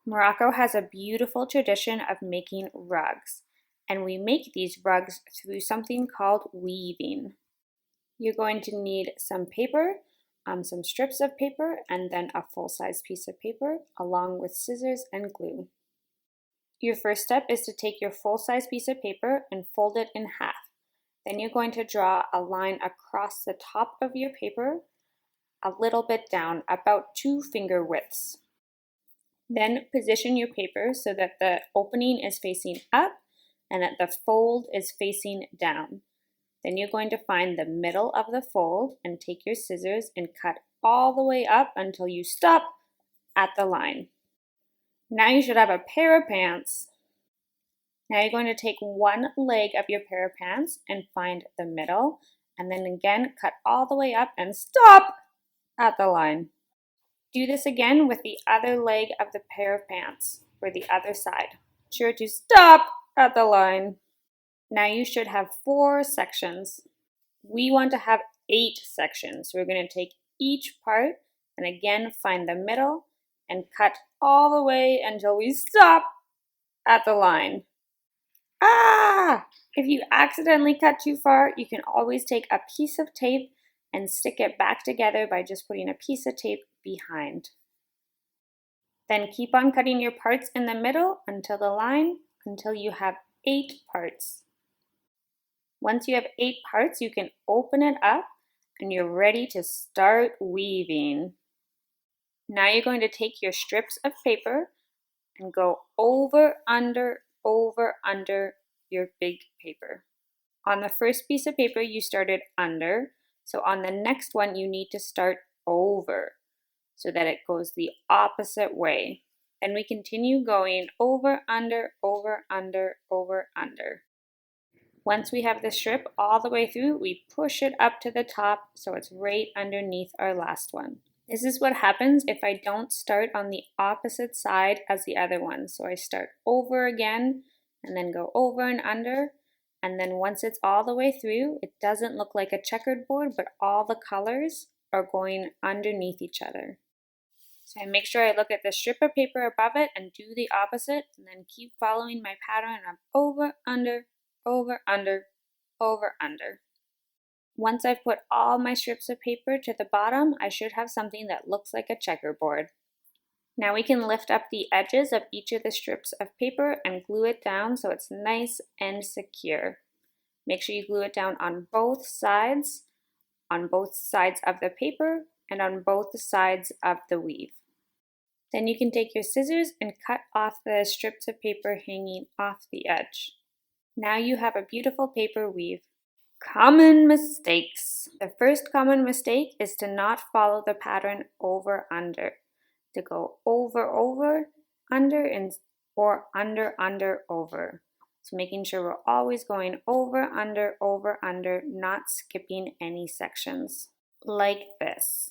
Morocco has a beautiful tradition of making rugs, and we make these rugs through something called weaving. You're going to need some paper, some strips of paper, and then a full-size piece of paper, along with scissors and glue. Your first step is to take your full-size piece of paper and fold it in half. Then you're going to draw a line across the top of your paper, a little bit down, about 2 finger widths. Then position your paper so that the opening is facing up and that the fold is facing down. Then you're going to find the middle of the fold and take your scissors and cut all the way up until you stop at the line. Now you should have a pair of pants. Now you're going to take one leg of your pair of pants and find the middle, and then again cut all the way up and stop at the line. Do this again with the other leg of the pair of pants, or the other side. Be sure to stop at the line. Now you should have 4 sections. We want to have 8 sections. So we're going to take each part and again find the middle and cut all the way until we stop at the line. If you accidentally cut too far, you can always take a piece of tape and stick it back together by just putting a piece of tape behind. Then keep on cutting your parts in the middle until the line, until you have 8 parts. Once you have 8 parts, you can open it up and you're ready to start weaving. Now you're going to take your strips of paper and go over, under your big paper. On the first piece of paper, you started under, so on the next one, you need to start over so that it goes the opposite way. Then we continue going over, under. Once we have the strip all the way through, we push it up to the top so it's right underneath our last one. This is what happens if I don't start on the opposite side as the other one. So I start over again and then go over and under. And then once it's all the way through, it doesn't look like a checkered board, but all the colors are going underneath each other. So I make sure I look at the strip of paper above it and do the opposite, and then keep following my pattern of over, under. Once I've put all my strips of paper to the bottom, I should have something that looks like a checkerboard. Now we can lift up the edges of each of the strips of paper and glue it down so it's nice and secure. Make sure you glue it down on both sides of the paper and on both sides of the weave. Then you can take your scissors and cut off the strips of paper hanging off the edge. Now you have a beautiful paper weave. Common mistakes. The first common mistake is to not follow the pattern over, under. To go over, under, or under, over. So making sure we're always going over, under, not skipping any sections. Like this.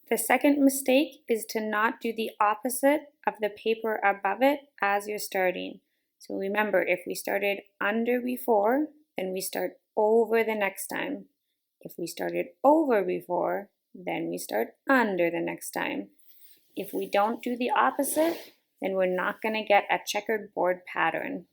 The second mistake is to not do the opposite of the paper above it as you're starting. So remember, if we started under before, then we start over the next time. If we started over before, then we start under the next time. If we don't do the opposite, then we're not going to get a checkered board pattern.